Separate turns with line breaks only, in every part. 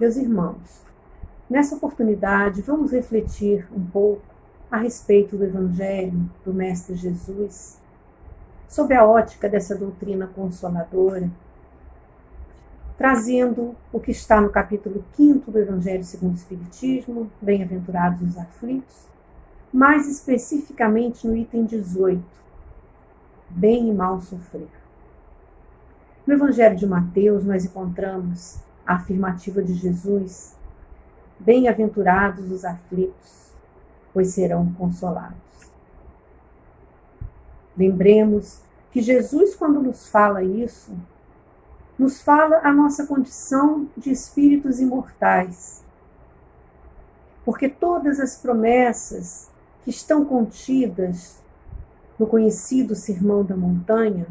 Meus irmãos, nessa oportunidade vamos refletir um pouco a respeito do Evangelho do Mestre Jesus, sob a ótica dessa doutrina consoladora, trazendo o que está no capítulo 5º do Evangelho segundo o Espiritismo, Bem-aventurados os aflitos, mais especificamente no item 18, bem e mal sofrer. No Evangelho de Mateus, nós encontramos a afirmativa de Jesus: bem-aventurados os aflitos, pois serão consolados. Lembremos que Jesus, quando nos fala isso, nos fala a nossa condição de espíritos imortais. Porque todas as promessas que estão contidas no conhecido Sermão da Montanha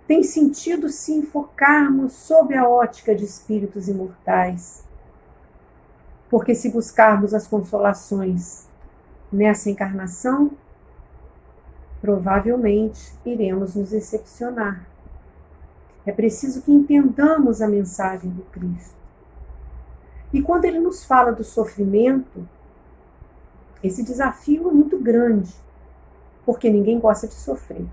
têm sentido se enfocarmos sob a ótica de espíritos imortais. Porque se buscarmos as consolações nessa encarnação, provavelmente iremos nos decepcionar. É preciso que entendamos a mensagem do Cristo. E quando ele nos fala do sofrimento, esse desafio é muito grande, porque ninguém gosta de sofrer.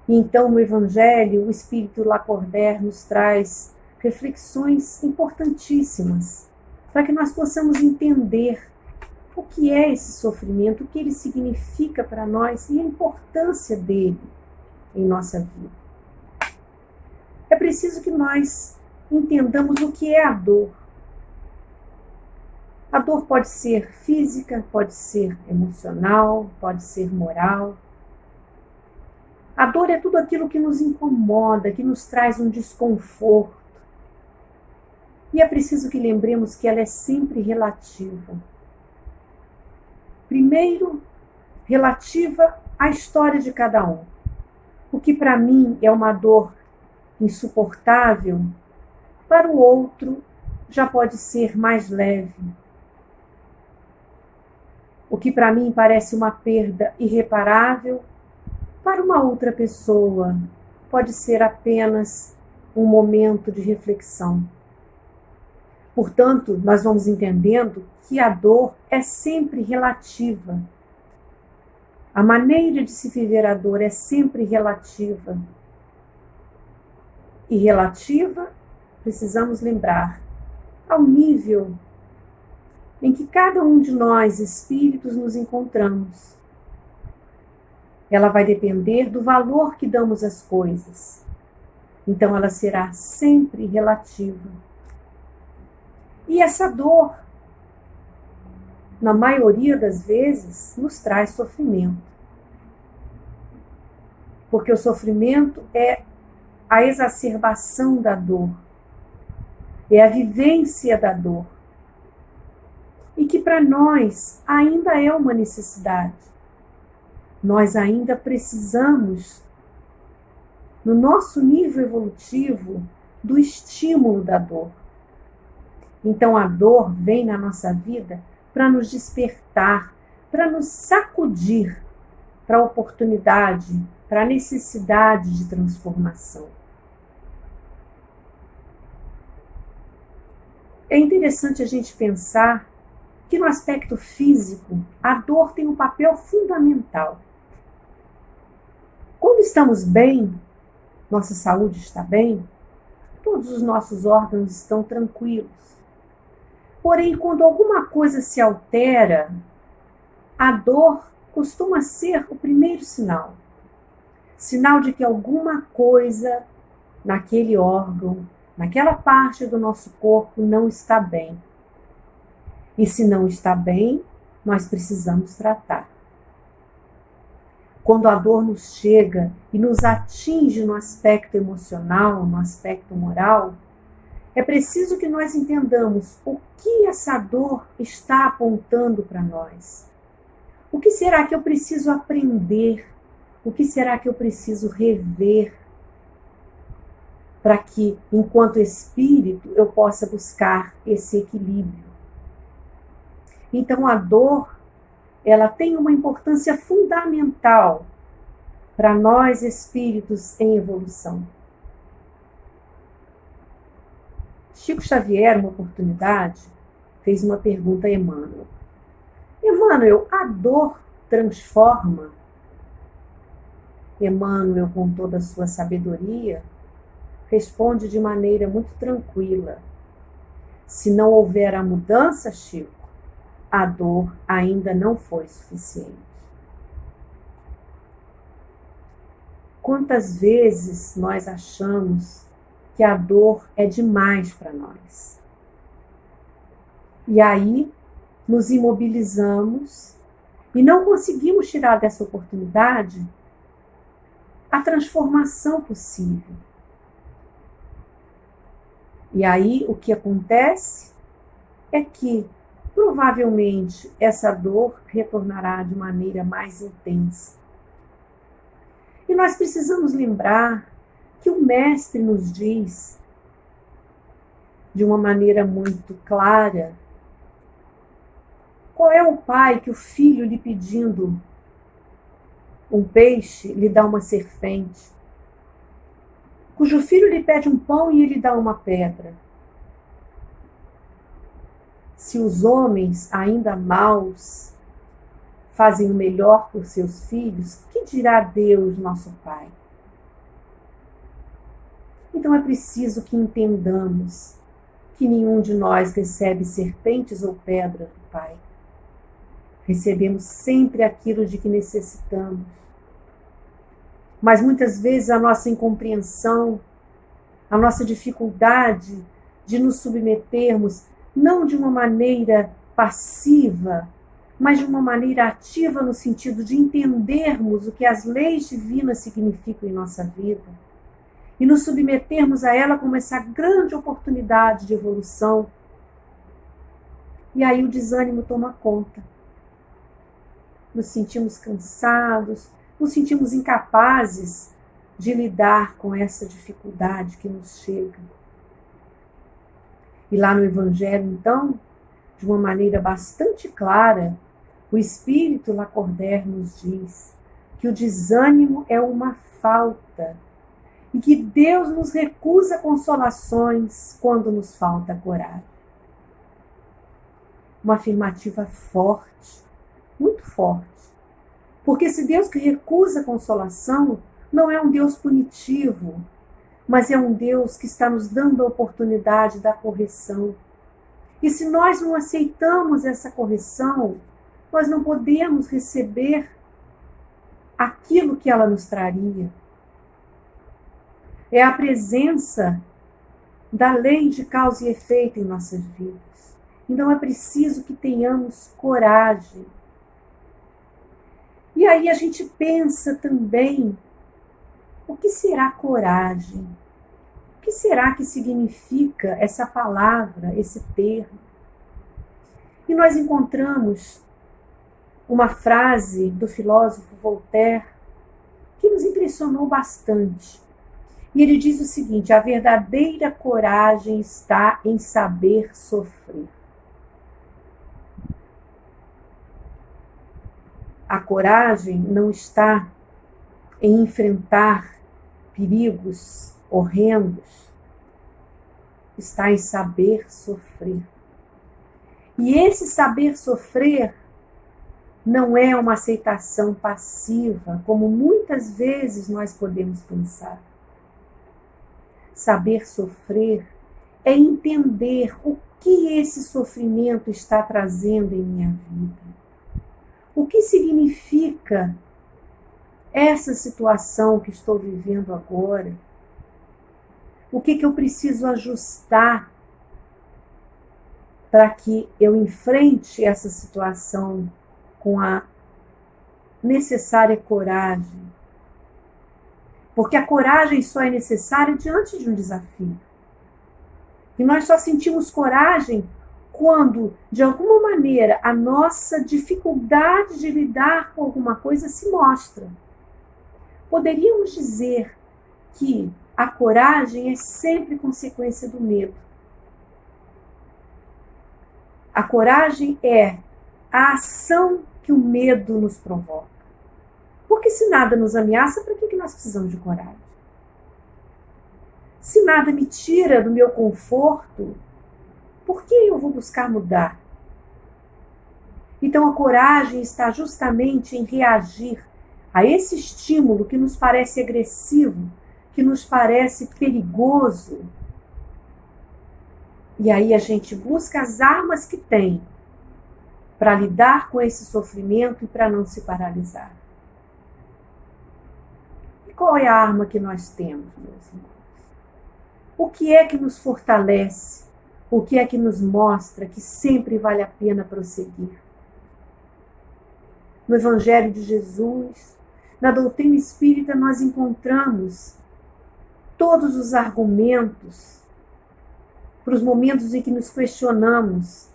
E então, no Evangelho, o Espírito Lacordaire nos traz reflexões importantíssimas para que nós possamos entender o que é esse sofrimento, o que ele significa para nós e a importância dele em nossa vida. É preciso que nós entendamos o que é a dor. A dor pode ser física, pode ser emocional, pode ser moral. A dor é tudo aquilo que nos incomoda, que nos traz um desconforto. E é preciso que lembremos que ela é sempre relativa. Primeiro, relativa à história de cada um. O que para mim é uma dor insuportável, para o outro já pode ser mais leve. O que para mim parece uma perda irreparável, para uma outra pessoa pode ser apenas um momento de reflexão. Portanto, nós vamos entendendo que a dor é sempre relativa. A maneira de se viver a dor é sempre relativa. E relativa, precisamos lembrar, ao nível em que cada um de nós, espíritos, nos encontramos. Ela vai depender do valor que damos às coisas. Então, ela será sempre relativa. E essa dor, na maioria das vezes, nos traz sofrimento. Porque o sofrimento é a exacerbação da dor, é a vivência da dor. E que para nós ainda é uma necessidade. Nós ainda precisamos, no nosso nível evolutivo, do estímulo da dor. Então a dor vem na nossa vida para nos despertar, para nos sacudir para a oportunidade, para a necessidade de transformação. É interessante a gente pensar que no aspecto físico, a dor tem um papel fundamental. Quando estamos bem, nossa saúde está bem, todos os nossos órgãos estão tranquilos. Porém, quando alguma coisa se altera, a dor costuma ser o primeiro sinal. Sinal de que alguma coisa naquele órgão, naquela parte do nosso corpo não está bem. E se não está bem, nós precisamos tratar. Quando a dor nos chega e nos atinge no aspecto emocional, no aspecto moral, é preciso que nós entendamos o que essa dor está apontando para nós. O que será que eu preciso aprender? O que será que eu preciso rever? Para que, enquanto espírito, eu possa buscar esse equilíbrio. Então, a dor, ela tem uma importância fundamental para nós, espíritos em evolução. Chico Xavier, uma oportunidade, fez uma pergunta a Emmanuel. Emmanuel, a dor transforma? Emmanuel, com toda a sua sabedoria, responde de maneira muito tranquila. Se não houver a mudança, Chico, a dor ainda não foi suficiente. Quantas vezes nós achamos que a dor é demais para nós? E aí nos imobilizamos e não conseguimos tirar dessa oportunidade a transformação possível. E aí o que acontece é que provavelmente essa dor retornará de maneira mais intensa. E nós precisamos lembrar que o Mestre nos diz, de uma maneira muito clara, qual é o pai que o filho lhe pedindo um peixe lhe dá uma serpente, cujo filho lhe pede um pão e ele dá uma pedra. Se os homens, ainda maus, fazem o melhor por seus filhos, que dirá Deus, nosso Pai? Então é preciso que entendamos que nenhum de nós recebe serpentes ou pedras do Pai. Recebemos sempre aquilo de que necessitamos. Mas muitas vezes a nossa incompreensão, a nossa dificuldade de nos submetermos, não de uma maneira passiva, mas de uma maneira ativa no sentido de entendermos o que as leis divinas significam em nossa vida e nos submetermos a ela como essa grande oportunidade de evolução. E aí o desânimo toma conta. Nos sentimos cansados, nos sentimos incapazes de lidar com essa dificuldade que nos chega. E lá no Evangelho, então, de uma maneira bastante clara, o Espírito Lacordaire nos diz que o desânimo é uma falta e que Deus nos recusa consolações quando nos falta coragem. Uma afirmativa forte, muito forte. Porque esse Deus que recusa consolação não é um Deus punitivo, mas é um Deus que está nos dando a oportunidade da correção. E se nós não aceitamos essa correção, nós não podemos receber aquilo que ela nos traria. É a presença da lei de causa e efeito em nossas vidas. Então é preciso que tenhamos coragem. E aí a gente pensa também, o que será coragem? O que será que significa essa palavra, esse termo? E nós encontramos uma frase do filósofo Voltaire que nos impressionou bastante. E ele diz o seguinte: a verdadeira coragem está em saber sofrer. A coragem não está em enfrentar perigos horrendos, está em saber sofrer. E esse saber sofrer não é uma aceitação passiva, como muitas vezes nós podemos pensar. Saber sofrer é entender o que esse sofrimento está trazendo em minha vida. O que significa essa situação que estou vivendo agora? O que eu preciso ajustar para que eu enfrente essa situação com a necessária coragem? Porque a coragem só é necessária diante de um desafio. E nós só sentimos coragem quando, de alguma maneira, a nossa dificuldade de lidar com alguma coisa se mostra. Poderíamos dizer que a coragem é sempre consequência do medo. A coragem é a ação que o medo nos provoca. Porque se nada nos ameaça, para que nós precisamos de coragem? Se nada me tira do meu conforto, por que eu vou buscar mudar? Então a coragem está justamente em reagir a esse estímulo que nos parece agressivo, que nos parece perigoso. E aí a gente busca as armas que tem para lidar com esse sofrimento e para não se paralisar. E qual é a arma que nós temos, meus irmãos? O que é que nos fortalece? O que é que nos mostra que sempre vale a pena prosseguir? No Evangelho de Jesus, na doutrina espírita, nós encontramos todos os argumentos para os momentos em que nos questionamos: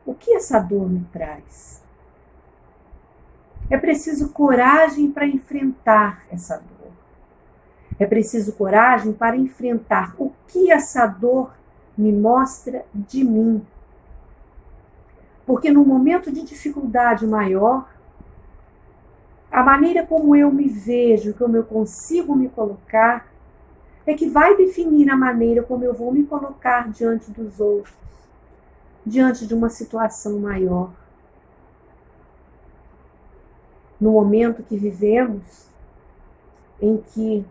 o que essa dor me traz? É preciso coragem para enfrentar essa dor. É preciso coragem para enfrentar o que essa dor me mostra de mim. Porque no momento de dificuldade maior, a maneira como eu me vejo, como eu consigo me colocar, é que vai definir a maneira como eu vou me colocar diante dos outros, diante de uma situação maior. No momento que vivemos, em que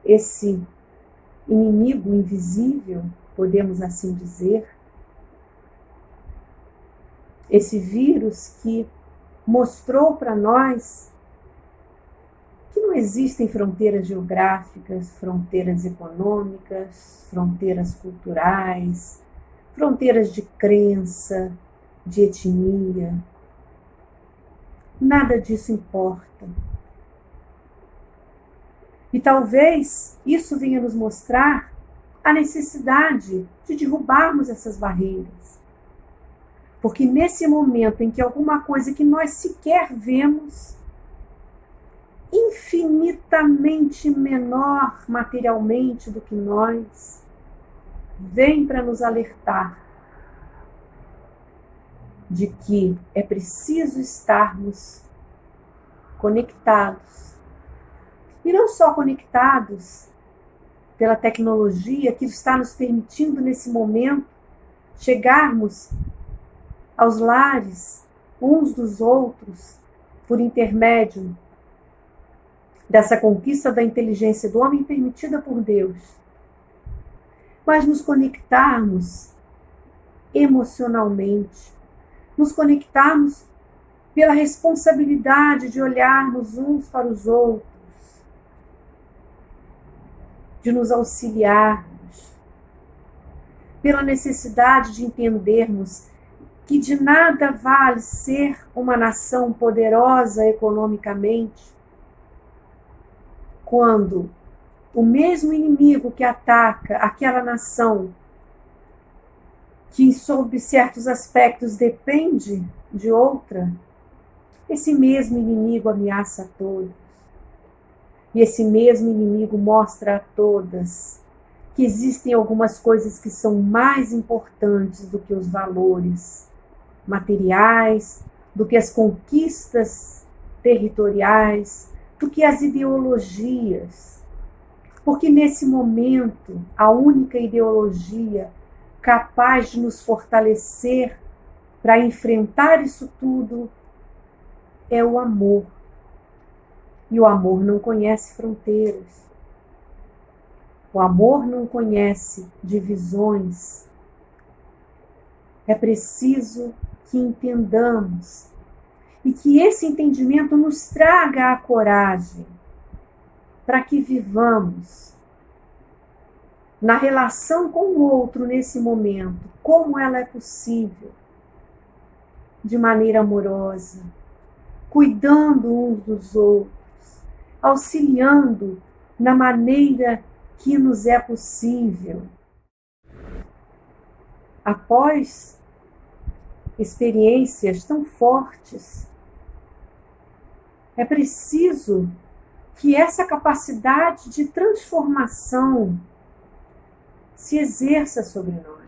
esse inimigo invisível, podemos assim dizer, esse vírus que mostrou para nós que não existem fronteiras geográficas, fronteiras econômicas, fronteiras culturais, fronteiras de crença, de etnia. Nada disso importa. E talvez isso venha nos mostrar a necessidade de derrubarmos essas barreiras. Porque nesse momento em que alguma coisa que nós sequer vemos, infinitamente menor materialmente do que nós, vem para nos alertar de que é preciso estarmos conectados. E não só conectados pela tecnologia que está nos permitindo nesse momento chegarmos aos lares uns dos outros por intermédio dessa conquista da inteligência do homem permitida por Deus, mas nos conectarmos emocionalmente, nos conectarmos pela responsabilidade de olharmos uns para os outros, de nos auxiliarmos, pela necessidade de entendermos que de nada vale ser uma nação poderosa economicamente quando o mesmo inimigo que ataca aquela nação, que sob certos aspectos depende de outra, esse mesmo inimigo ameaça a todos. E esse mesmo inimigo mostra a todas que existem algumas coisas que são mais importantes do que os valores materiais, do que as conquistas territoriais, do que as ideologias. Porque nesse momento, a única ideologia capaz de nos fortalecer para enfrentar isso tudo é o amor. E o amor não conhece fronteiras. O amor não conhece divisões. É preciso que entendamos e que esse entendimento nos traga a coragem para que vivamos na relação com o outro nesse momento, como ela é possível, de maneira amorosa, cuidando uns dos outros, auxiliando na maneira que nos é possível. Após experiências tão fortes, é preciso que essa capacidade de transformação se exerça sobre nós.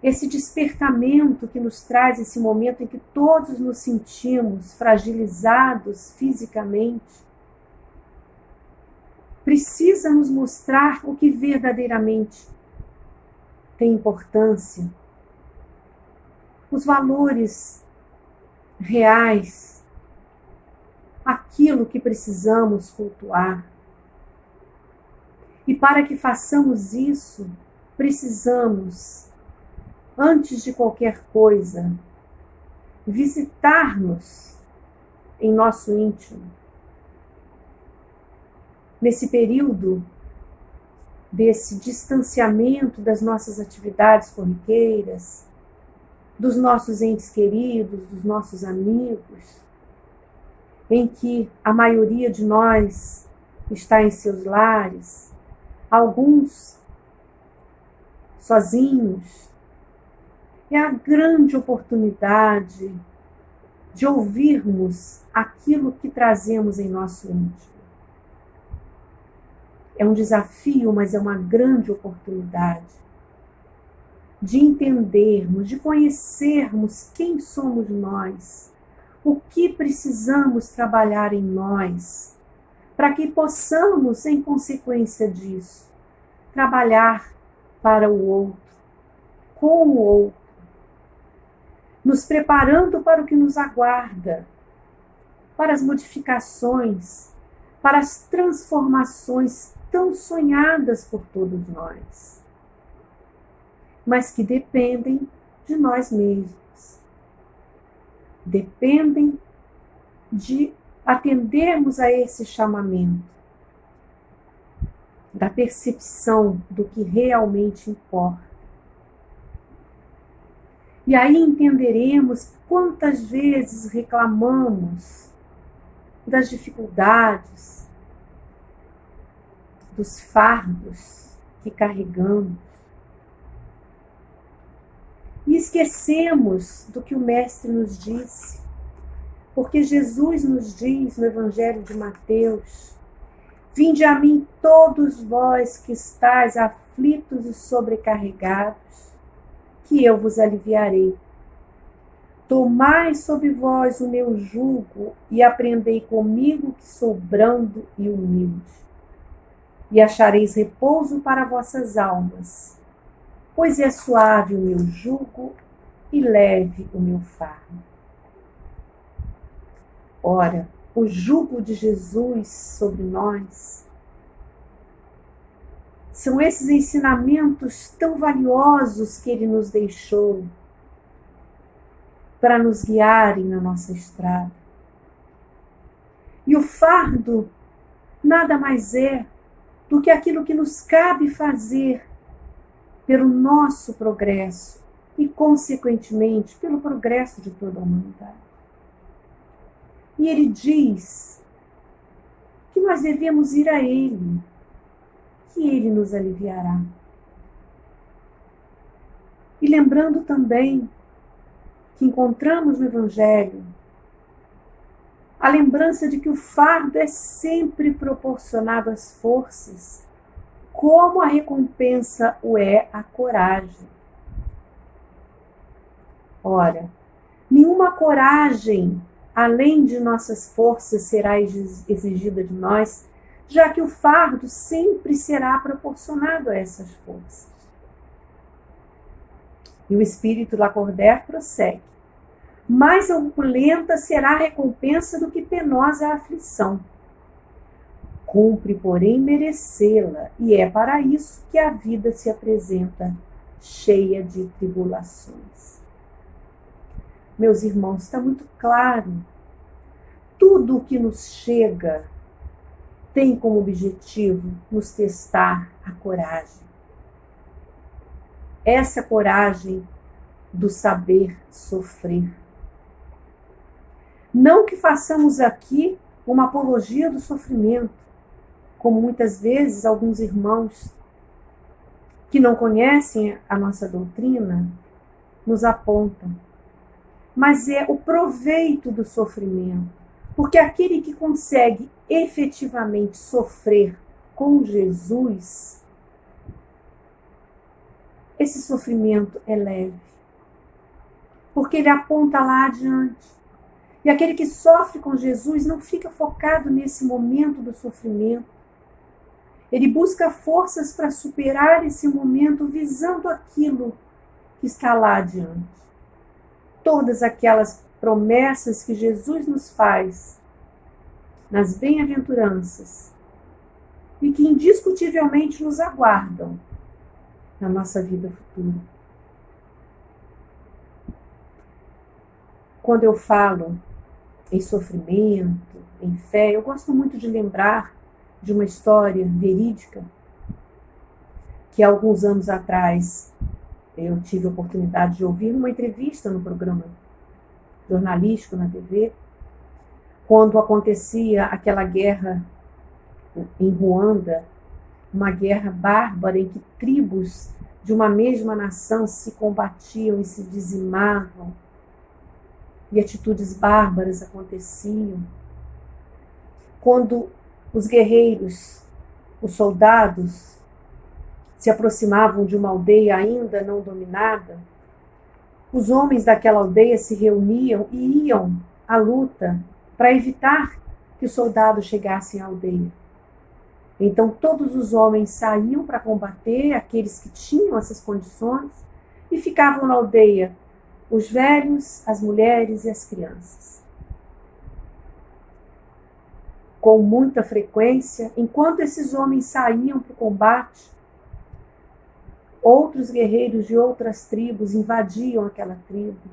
Esse despertamento que nos traz esse momento em que todos nos sentimos fragilizados fisicamente, precisa nos mostrar o que verdadeiramente tem importância, os valores reais, aquilo que precisamos cultuar. E para que façamos isso, precisamos, antes de qualquer coisa, visitar-nos em nosso íntimo. Nesse período desse distanciamento das nossas atividades corriqueiras, dos nossos entes queridos, dos nossos amigos, em que a maioria de nós está em seus lares, alguns sozinhos, é a grande oportunidade de ouvirmos aquilo que trazemos em nosso íntimo. É um desafio, mas é uma grande oportunidade de entendermos, de conhecermos quem somos nós, o que precisamos trabalhar em nós, para que possamos, em consequência disso, trabalhar para o outro, com o outro, nos preparando para o que nos aguarda, para as modificações, para as transformações tão sonhadas por todos nós, mas que dependem de nós mesmos. Dependem de atendermos a esse chamamento, da percepção do que realmente importa. E aí entenderemos quantas vezes reclamamos das dificuldades, dos fardos que carregamos. E esquecemos do que o Mestre nos disse, porque Jesus nos diz no Evangelho de Mateus: vinde a mim todos vós que estáis aflitos e sobrecarregados, que eu vos aliviarei. Tomai sobre vós o meu jugo e aprendei comigo, que sou brando e humilde, e achareis repouso para vossas almas, pois é suave o meu jugo e leve o meu fardo. Ora, o jugo de Jesus sobre nós são esses ensinamentos tão valiosos que ele nos deixou para nos guiarem na nossa estrada. E o fardo nada mais é do que aquilo que nos cabe fazer pelo nosso progresso e, consequentemente, pelo progresso de toda a humanidade. E ele diz que nós devemos ir a ele, que ele nos aliviará. E lembrando também que encontramos no Evangelho a lembrança de que o fardo é sempre proporcionado às forças, como a recompensa o é a coragem. Ora, nenhuma coragem além de nossas forças será exigida de nós, já que o fardo sempre será proporcionado a essas forças. E o Espírito Lacordaire prossegue: mais opulenta será a recompensa do que penosa a aflição. Cumpre, porém, merecê-la, e é para isso que a vida se apresenta cheia de tribulações. Meus irmãos, está muito claro. Tudo o que nos chega tem como objetivo nos testar a coragem. Essa coragem do saber sofrer. Não que façamos aqui uma apologia do sofrimento, como muitas vezes alguns irmãos que não conhecem a nossa doutrina nos apontam. Mas é o proveito do sofrimento, porque aquele que consegue efetivamente sofrer com Jesus, esse sofrimento é leve, porque ele aponta lá adiante. E aquele que sofre com Jesus não fica focado nesse momento do sofrimento, Ele busca forças para superar esse momento visando aquilo que está lá adiante. Todas aquelas promessas que Jesus nos faz nas bem-aventuranças e que indiscutivelmente nos aguardam na nossa vida futura. Quando eu falo em sofrimento, em fé, eu gosto muito de lembrar de uma história verídica que há alguns anos atrás eu tive a oportunidade de ouvir numa entrevista no programa jornalístico na TV, quando acontecia aquela guerra em Ruanda, uma guerra bárbara em que tribos de uma mesma nação se combatiam e se dizimavam, e atitudes bárbaras aconteciam. Quando os guerreiros, os soldados, se aproximavam de uma aldeia ainda não dominada, os homens daquela aldeia se reuniam e iam à luta para evitar que os soldados chegassem à aldeia. Então todos os homens saíam para combater aqueles que tinham essas condições e ficavam na aldeia os velhos, as mulheres e as crianças. Com muita frequência, enquanto esses homens saíam para o combate, outros guerreiros de outras tribos invadiam aquela tribo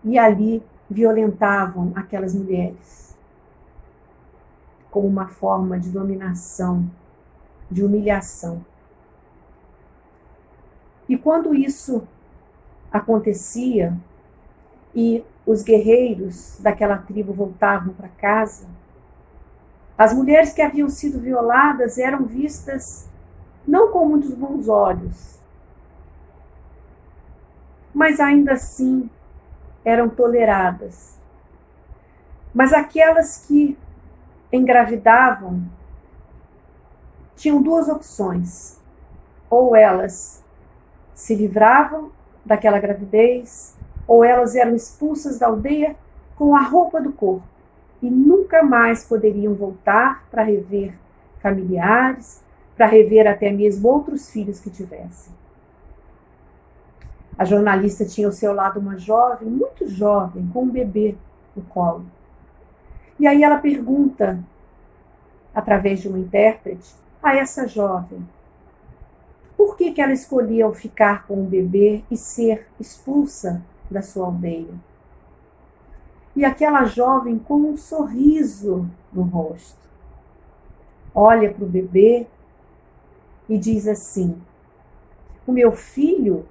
e ali violentavam aquelas mulheres como uma forma de dominação, de humilhação. E quando isso acontecia e os guerreiros daquela tribo voltavam para casa, as mulheres que haviam sido violadas eram vistas não com muitos bons olhos, mas ainda assim eram toleradas. Mas aquelas que engravidavam tinham duas opções: ou elas se livravam daquela gravidez, ou elas eram expulsas da aldeia com a roupa do corpo e nunca mais poderiam voltar para rever familiares, para rever até mesmo outros filhos que tivessem. A jornalista tinha ao seu lado uma jovem, muito jovem, com um bebê no colo. E aí ela pergunta, através de um intérprete, a essa jovem, por que ela escolhia ficar com o bebê e ser expulsa da sua aldeia? E aquela jovem, com um sorriso no rosto, olha para o bebê e diz assim: o meu filho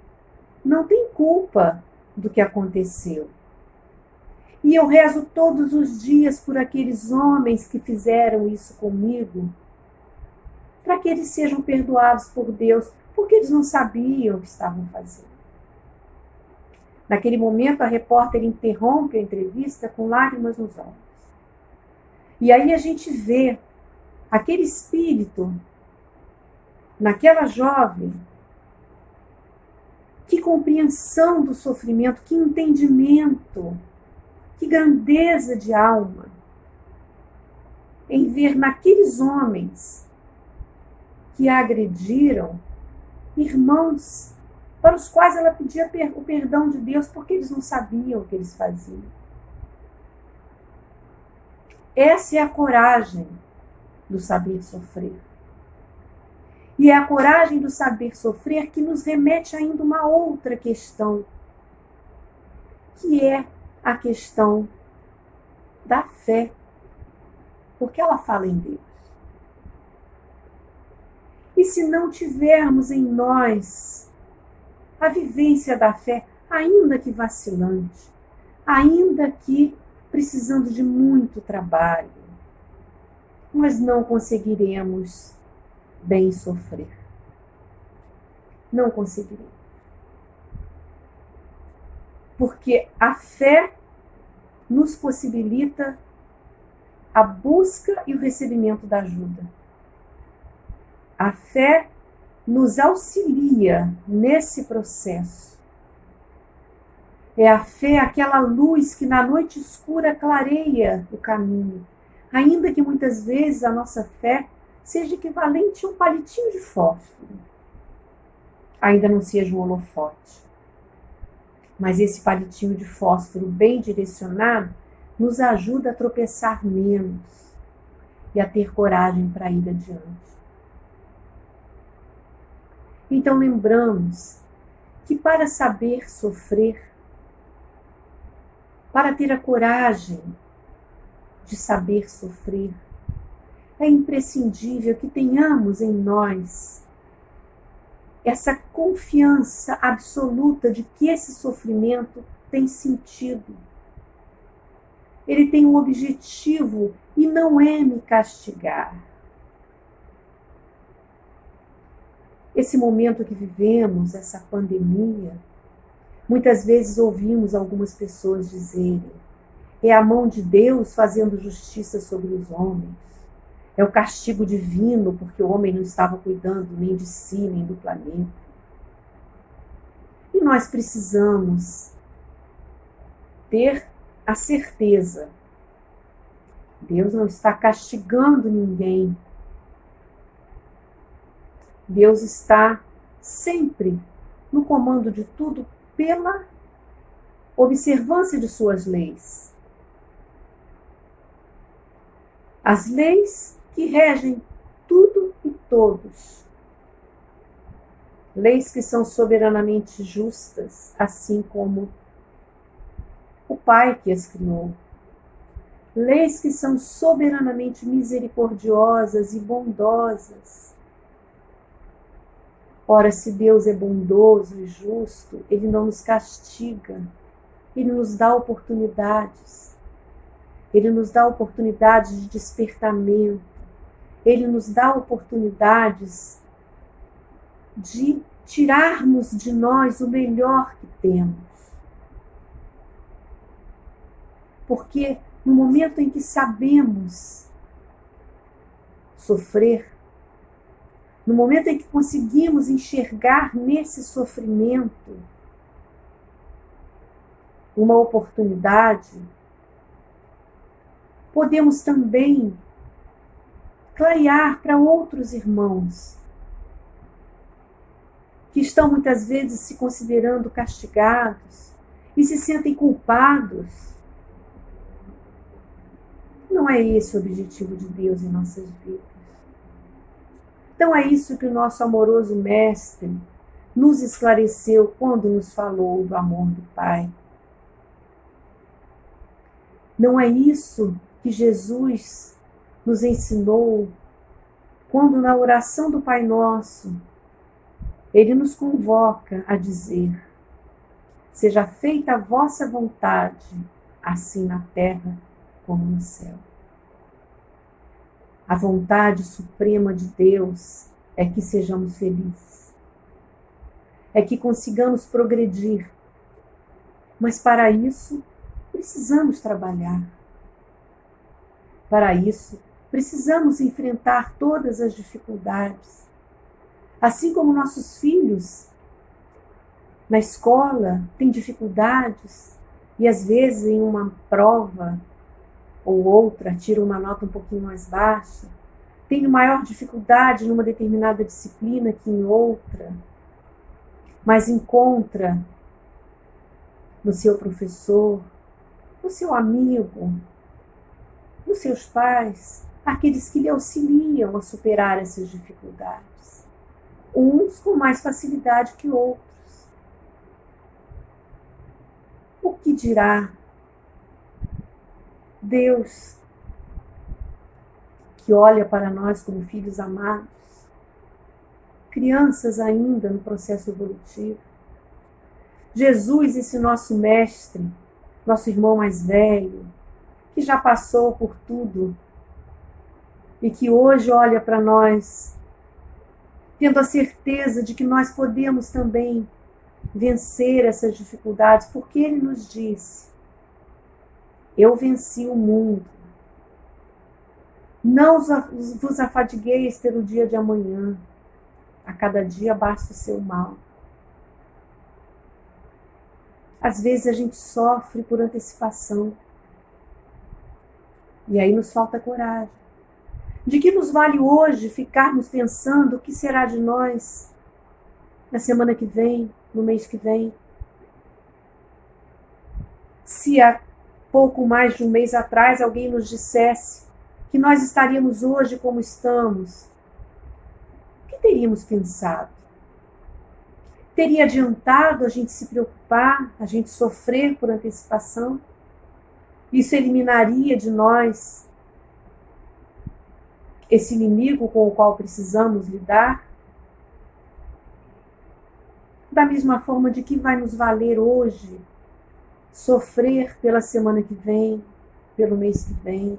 não tem culpa do que aconteceu. E eu rezo todos os dias por aqueles homens que fizeram isso comigo, para que eles sejam perdoados por Deus, porque eles não sabiam o que estavam fazendo. Naquele momento, a repórter interrompe a entrevista com lágrimas nos olhos. E aí a gente vê aquele espírito naquela jovem. Que compreensão do sofrimento, que entendimento, que grandeza de alma em ver naqueles homens que a agrediram irmãos para os quais ela pedia o perdão de Deus porque eles não sabiam o que eles faziam. Essa é a coragem do saber sofrer. E é a coragem do saber sofrer que nos remete ainda a uma outra questão, que é a questão da fé, porque ela fala em Deus. E se não tivermos em nós a vivência da fé, ainda que vacilante, ainda que precisando de muito trabalho, nós não conseguiremos bem sofrer. Não conseguiremos. Porque a fé nos possibilita a busca e o recebimento da ajuda. A fé nos auxilia nesse processo. É a fé aquela luz que na noite escura clareia o caminho, ainda que muitas vezes a nossa fé seja equivalente a um palitinho de fósforo. Ainda não seja um holofote. Mas esse palitinho de fósforo bem direcionado nos ajuda a tropeçar menos e a ter coragem para ir adiante. Então lembramos que para saber sofrer, para ter a coragem de saber sofrer, é imprescindível que tenhamos em nós essa confiança absoluta de que esse sofrimento tem sentido. Ele tem um objetivo e não é me castigar. Esse momento que vivemos, essa pandemia, muitas vezes ouvimos algumas pessoas dizerem: é a mão de Deus fazendo justiça sobre os homens. É o castigo divino porque o homem não estava cuidando nem de si, nem do planeta. E nós precisamos ter a certeza: Deus não está castigando ninguém. Deus está sempre no comando de tudo pela observância de suas leis. As leis que regem tudo e todos. Leis que são soberanamente justas, assim como o Pai que as criou. Leis que são soberanamente misericordiosas e bondosas. Ora, se Deus é bondoso e justo, Ele não nos castiga, Ele nos dá oportunidades. Ele nos dá oportunidades de despertamento, Ele nos dá oportunidades de tirarmos de nós o melhor que temos. Porque no momento em que sabemos sofrer, no momento em que conseguimos enxergar nesse sofrimento uma oportunidade, podemos também clarear para outros irmãos que estão muitas vezes se considerando castigados e se sentem culpados. Não é esse o objetivo de Deus em nossas vidas. Então é isso que o nosso amoroso Mestre nos esclareceu quando nos falou do amor do Pai. Não é isso que Jesus nos ensinou quando na oração do Pai Nosso Ele nos convoca a dizer: seja feita a vossa vontade, assim na terra como no céu. A vontade suprema de Deus é que sejamos felizes, é que consigamos progredir, mas para isso precisamos trabalhar. Para isso precisamos enfrentar todas as dificuldades. Assim como nossos filhos na escola têm dificuldades e às vezes em uma prova ou outra tiram uma nota um pouquinho mais baixa, têm maior dificuldade numa determinada disciplina que em outra, mas encontra no seu professor, no seu amigo, nos seus pais, aqueles que lhe auxiliam a superar essas dificuldades. Uns com mais facilidade que outros. O que dirá Deus, que olha para nós como filhos amados, crianças ainda no processo evolutivo? Jesus, esse nosso mestre, nosso irmão mais velho, que já passou por tudo e que hoje olha para nós, tendo a certeza de que nós podemos também vencer essas dificuldades, porque Ele nos disse: eu venci o mundo. Não vos afadigueis pelo dia de amanhã. A cada dia basta o seu mal. Às vezes a gente sofre por antecipação. E aí nos falta coragem. De que nos vale hoje ficarmos pensando o que será de nós na semana que vem, no mês que vem? Se há pouco mais de um mês atrás alguém nos dissesse que nós estaríamos hoje como estamos, o que teríamos pensado? Teria adiantado a gente se preocupar, a gente sofrer por antecipação? Isso eliminaria de nós esse inimigo com o qual precisamos lidar? Da mesma forma, de que vai nos valer hoje sofrer pela semana que vem, pelo mês que vem?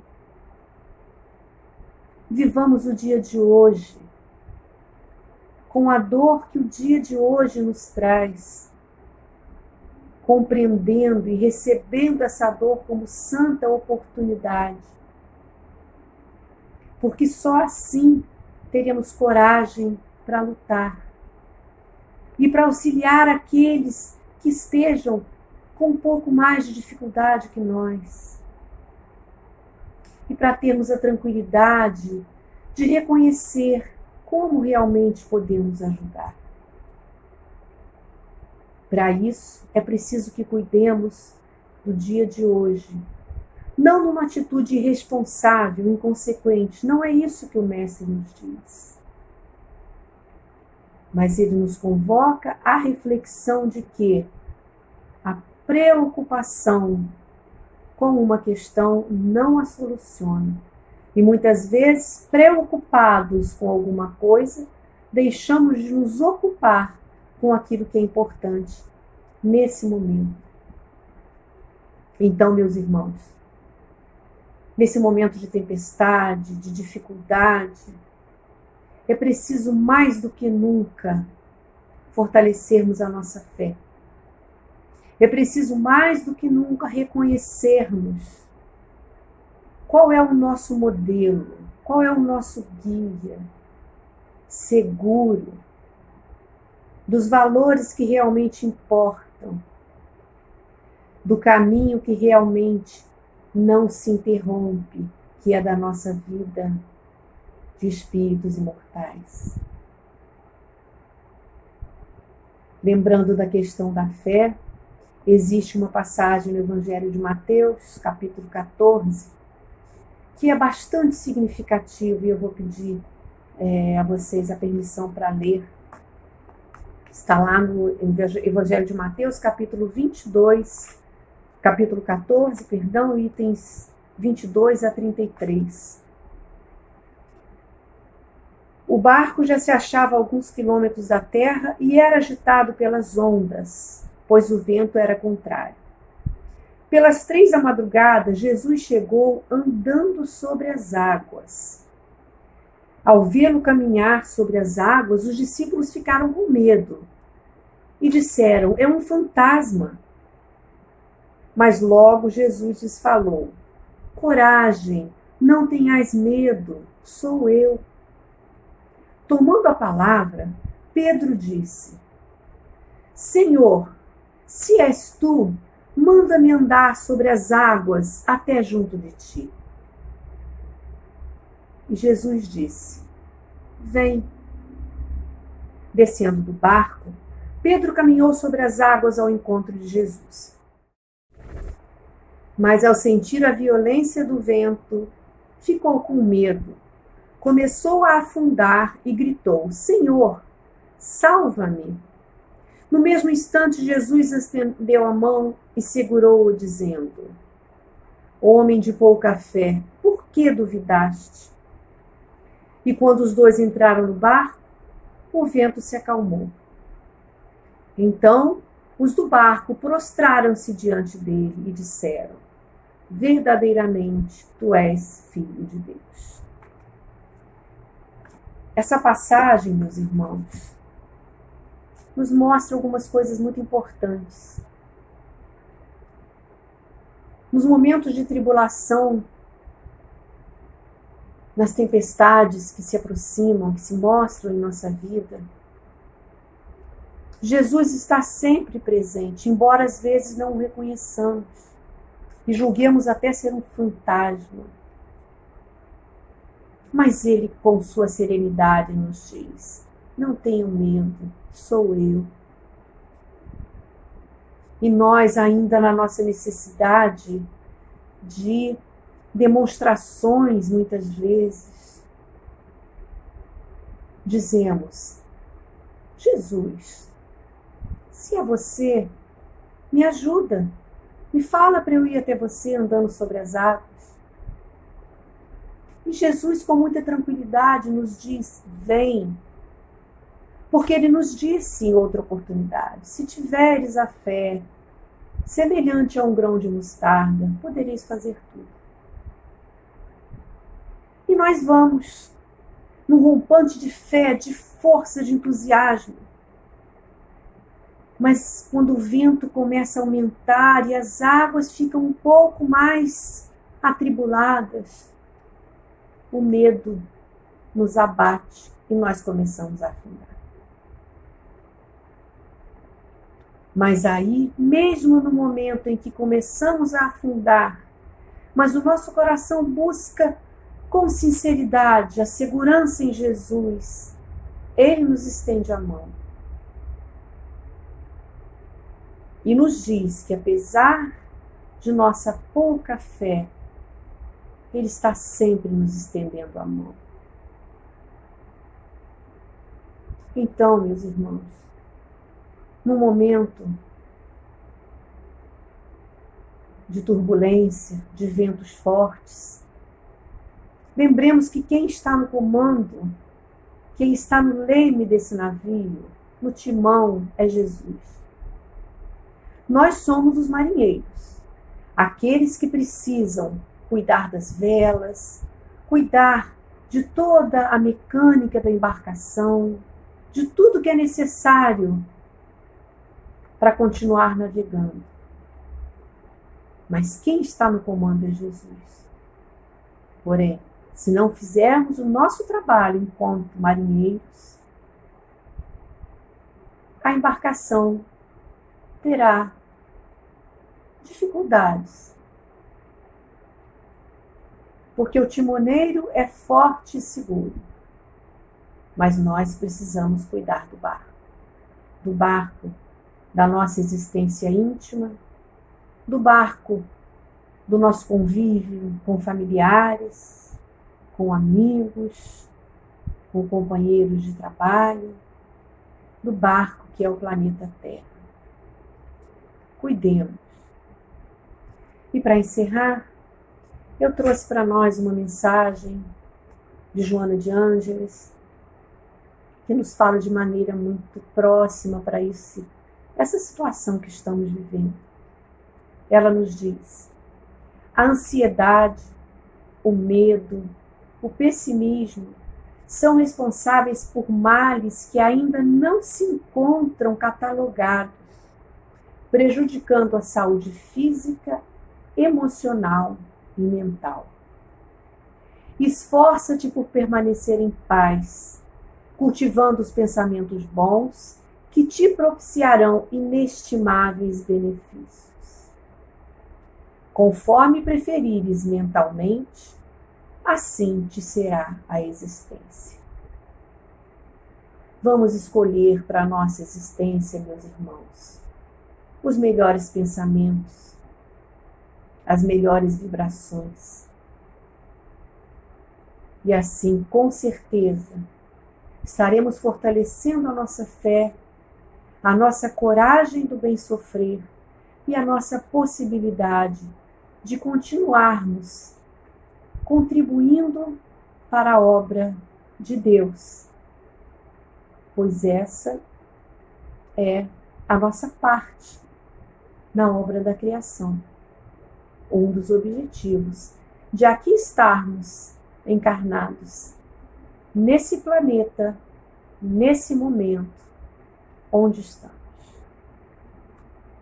Vivamos o dia de hoje com a dor que o dia de hoje nos traz, compreendendo e recebendo essa dor como santa oportunidade. Porque só assim teremos coragem para lutar e para auxiliar aqueles que estejam com um pouco mais de dificuldade que nós. E para termos a tranquilidade de reconhecer como realmente podemos ajudar. Para isso, é preciso que cuidemos do dia de hoje. Não numa atitude irresponsável, inconsequente. Não é isso que o Mestre nos diz. Mas ele nos convoca à reflexão de que a preocupação com uma questão não a soluciona. E muitas vezes, preocupados com alguma coisa, deixamos de nos ocupar com aquilo que é importante nesse momento. Então, meus irmãos, nesse momento de tempestade, de dificuldade, é preciso mais do que nunca fortalecermos a nossa fé. É preciso mais do que nunca reconhecermos qual é o nosso modelo, qual é o nosso guia seguro dos valores que realmente importam, do caminho que realmente não se interrompe, que é da nossa vida de espíritos imortais. Lembrando da questão da fé, existe uma passagem no Evangelho de Mateus, capítulo 14, que é bastante significativo, e eu vou pedir a vocês a permissão para ler. Está lá no Evangelho de Mateus, capítulo 14, itens 22 a 33. O barco já se achava a alguns quilômetros da terra e era agitado pelas ondas, pois o vento era contrário. Pelas 3 da madrugada, Jesus chegou andando sobre as águas. Ao vê-lo caminhar sobre as águas, os discípulos ficaram com medo e disseram: é um fantasma. Mas logo Jesus lhes falou: coragem, não tenhais medo, sou eu. Tomando a palavra, Pedro disse: Senhor, se és tu, manda-me andar sobre as águas até junto de ti. E Jesus disse: vem. Descendo do barco, Pedro caminhou sobre as águas ao encontro de Jesus. Mas ao sentir a violência do vento, ficou com medo. Começou a afundar e gritou: Senhor, salva-me! No mesmo instante, Jesus estendeu a mão e segurou-o, dizendo: homem de pouca fé, por que duvidaste? E quando os dois entraram no barco, o vento se acalmou. Então, os do barco prostraram-se diante dele e disseram: verdadeiramente, tu és filho de Deus. Essa passagem, meus irmãos, nos mostra algumas coisas muito importantes. Nos momentos de tribulação, nas tempestades que se aproximam, que se mostram em nossa vida, Jesus está sempre presente, embora às vezes não o reconheçamos e julguemos até ser um fantasma. Mas ele, com sua serenidade, nos diz: não tenham medo, sou eu. E nós, ainda na nossa necessidade de demonstrações, muitas vezes, dizemos: Jesus, se é você, me ajuda, me fala para eu ir até você andando sobre as águas. E Jesus, com muita tranquilidade, nos diz: vem. Porque ele nos disse em outra oportunidade: se tiveres a fé semelhante a um grão de mostarda, podereis fazer tudo. E nós vamos num rompante de fé, de força, de entusiasmo. Mas quando o vento começa a aumentar e as águas ficam um pouco mais atribuladas, o medo nos abate e nós começamos a afundar. Mas aí, mesmo no momento em que começamos a afundar, mas o nosso coração busca com sinceridade a segurança em Jesus, Ele nos estende a mão e nos diz que, apesar de nossa pouca fé, Ele está sempre nos estendendo a mão. Então, meus irmãos, no momento de turbulência, de ventos fortes, lembremos que quem está no comando, quem está no leme desse navio, no timão, é Jesus. Nós somos os marinheiros, aqueles que precisam cuidar das velas, cuidar de toda a mecânica da embarcação, de tudo que é necessário para continuar navegando. Mas quem está no comando é Jesus. Porém, se não fizermos o nosso trabalho enquanto marinheiros, a embarcação terá dificuldades. Porque o timoneiro é forte e seguro. Mas nós precisamos cuidar do barco da nossa existência íntima, do barco do nosso convívio com familiares, com amigos, com companheiros de trabalho, do barco que é o planeta Terra. Cuidemos. E para encerrar, eu trouxe para nós uma mensagem de Joana de Ângeles, que nos fala de maneira muito próxima para essa situação que estamos vivendo. Ela nos diz: a ansiedade, o medo, o pessimismo são responsáveis por males que ainda não se encontram catalogados, prejudicando a saúde física, emocional e mental. Esforça-te por permanecer em paz, cultivando os pensamentos bons que te propiciarão inestimáveis benefícios. Conforme preferires mentalmente, assim te será a existência. Vamos escolher para a nossa existência, meus irmãos, os melhores pensamentos, as melhores vibrações. E assim, com certeza, estaremos fortalecendo a nossa fé, a nossa coragem do bem sofrer e a nossa possibilidade de continuarmos contribuindo para a obra de Deus, pois essa é a nossa parte na obra da criação. Um dos objetivos de aqui estarmos encarnados nesse planeta, nesse momento onde estamos.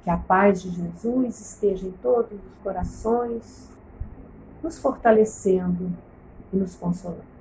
Que a paz de Jesus esteja em todos os corações, nos fortalecendo e nos consolando.